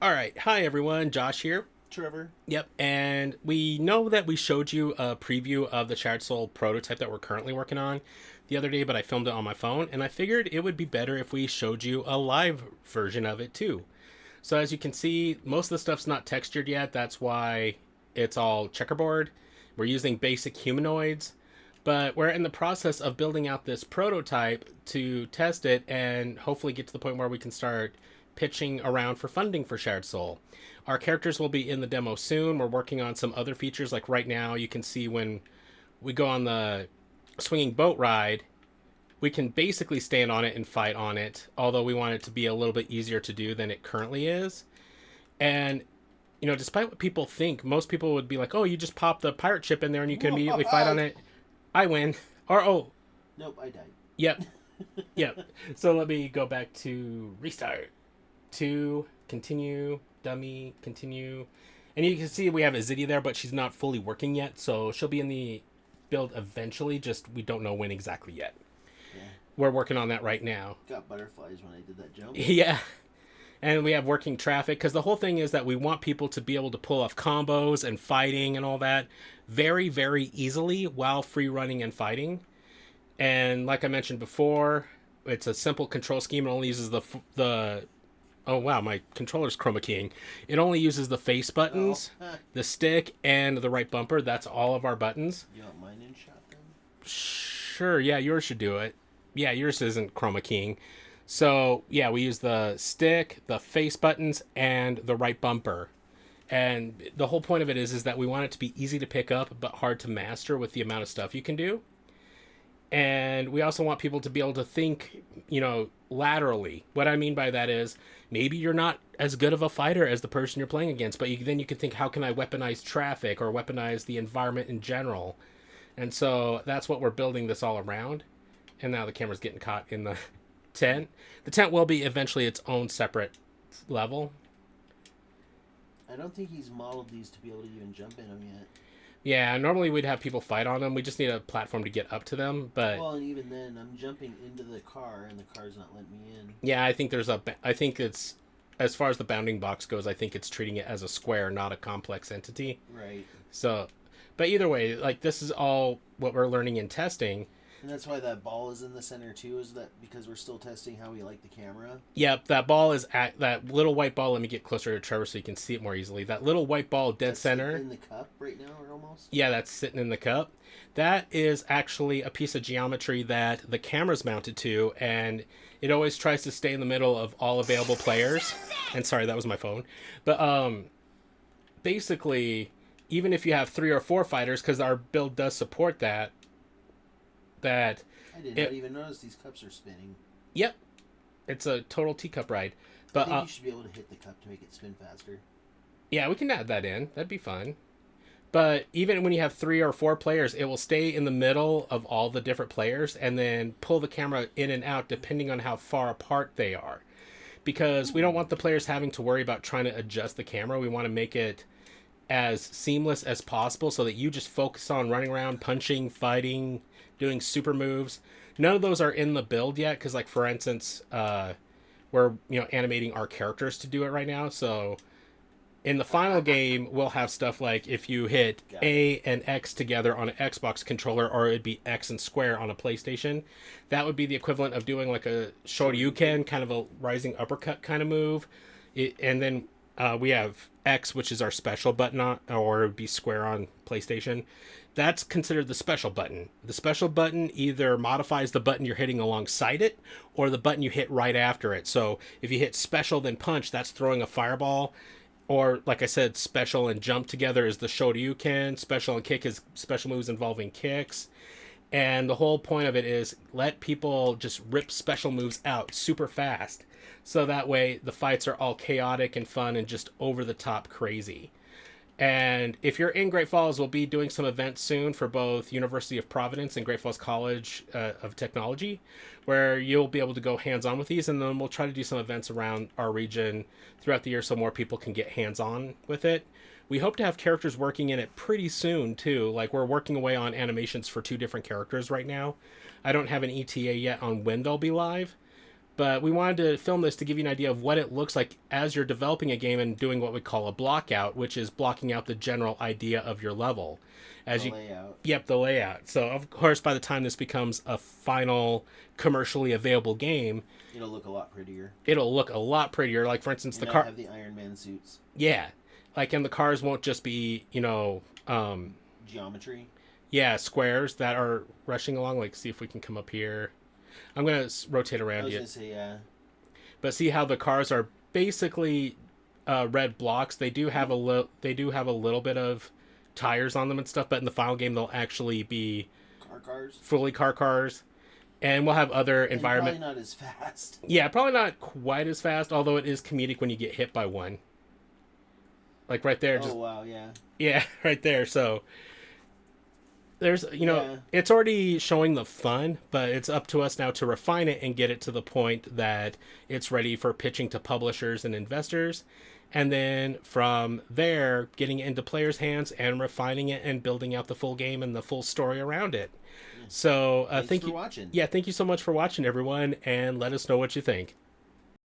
All right. Hi, everyone. Josh here. Trevor. Yep. And we know that we showed you a preview of the Shared Soul prototype that we're currently working on the other day, but I filmed it on my phone, and I figured it would be better if we showed you a live version of it too. So, as you can see, most of the stuff's not textured yet. That's why it's all checkerboard. We're using basic humanoids, but we're in the process of building out this prototype to test it and hopefully get to the point where we can start pitching around for funding for Shared Soul. Our characters will be in the demo soon. We're working on some other features. Like right now, you can see when we go on the swinging boat ride, we can basically stand on it and fight on it, although we want it to be a little bit easier to do than it currently is. And, despite what people think, most people would be like, oh, you just pop the pirate ship in there and you can immediately fight on it. I win. Or, oh. Nope, I died. Yep. Yep. So let me go back to restart. To continue, dummy, continue. And you can see we have Azidia there, but she's not fully working yet, so she'll be in the build eventually, just we don't know when exactly yet. Yeah. We're working on that right now. Got butterflies when I did that jump. Yeah. And we have working traffic, because the whole thing is that we want people to be able to pull off combos and fighting and all that very, very easily while free running and fighting. And like I mentioned before, it's a simple control scheme. It only uses the oh wow, my controller's chroma keying. It only uses the face buttons, the stick, and the right bumper. That's all of our buttons. You want mine in shot then? Sure, yeah, yours should do it. Yeah, yours isn't chroma keying. So yeah, we use the stick, the face buttons, and the right bumper. And the whole point of it is that we want it to be easy to pick up but hard to master with the amount of stuff you can do. And we also want people to be able to think, laterally. What I mean by that is maybe you're not as good of a fighter as the person you're playing against, but then you can think, how can I weaponize traffic or weaponize the environment in general? And so that's what we're building this all around. And now the camera's getting caught in the tent. The tent will be eventually its own separate level. I don't think he's modeled these to be able to even jump in them yet. Yeah, normally we'd have people fight on them. We just need a platform to get up to them. But well, and even then, I'm jumping into the car, and the car's not letting me in. Yeah, I think it's, as far as the bounding box goes, I think it's treating it as a square, not a complex entity. Right. So, but either way, like this is all what we're learning in testing. And that's why that ball is in the center too, is that because we're still testing how we like the camera? Yep, that ball is at that little white ball. Let me get closer to Trevor so you can see it more easily. That little white ball dead center. In the cup right now, or almost? Yeah, that's sitting in the cup. That is actually a piece of geometry that the camera's mounted to, and it always tries to stay in the middle of all available players. And sorry, that was my phone. But basically, even if you have 3 or 4 fighters, because our build does support that, I did not even notice these cups are spinning. Yep, it's a total teacup ride. But I think you should be able to hit the cup to make it spin faster. Yeah, we can add that in. That'd be fun. But even when you have 3 or 4 players, it will stay in the middle of all the different players and then pull the camera in and out depending on how far apart they are. Because we don't want the players having to worry about trying to adjust the camera. We want to make it as seamless as possible so that you just focus on running around, punching, fighting, doing super moves. None of those are in the build yet because, like, for instance, we're animating our characters to do it right now. So in the final game, we'll have stuff like if you hit A and X together on an Xbox controller, or it'd be X and square on a PlayStation. That would be the equivalent of doing like a Shoryuken, kind of a rising uppercut kind of move. And then we have X, which is our special button, or it would be square on PlayStation. That's considered the special button. The special button either modifies the button you're hitting alongside it or the button you hit right after it. So if you hit special then punch, that's throwing a fireball. Or, like I said, special and jump together is the Shoryuken. Special and kick is special moves involving kicks. And the whole point of it is let people just rip special moves out super fast. So that way the fights are all chaotic and fun and just over the top crazy. And if you're in Great Falls, we'll be doing some events soon for both University of Providence and Great Falls College of Technology, where you'll be able to go hands-on with these, and then we'll try to do some events around our region throughout the year so more people can get hands-on with it. We hope to have characters working in it pretty soon, too. Like, we're working away on animations for 2 different characters right now. I don't have an ETA yet on when they'll be live, But we wanted to film this to give you an idea of what it looks like as you're developing a game and doing what we call a block out, which is blocking out the general idea of your level. As The you layout. Yep, the layout. So of course by the time this becomes a final commercially available game, It'll look a lot prettier. it'll look a lot prettier. Like for instance, And the not car have the Iron Man suits. yeah. Like and the cars won't just be, Geometry. yeah, squares that are rushing along. Like see if we can come up here. I'm going to rotate I around was you. gonna say, yeah. But see how the cars are basically red blocks. They do have a little bit of tires on them and stuff, but in the final game they'll actually be Cars. fully cars. And we'll have other environment. Probably not as fast. Yeah, probably not quite as fast, although it is comedic when you get hit by one. Like right there, just Oh wow, yeah. yeah, right there. So there's Yeah. it's already showing the fun, but it's up to us now to refine it and get it to the point that it's ready for pitching to publishers and investors. And then from there, getting it into players' hands and refining it and building out the full game and the full story around it. So Thanks thank for you. watching. Yeah, thank you so much for watching, everyone, and let us know what you think.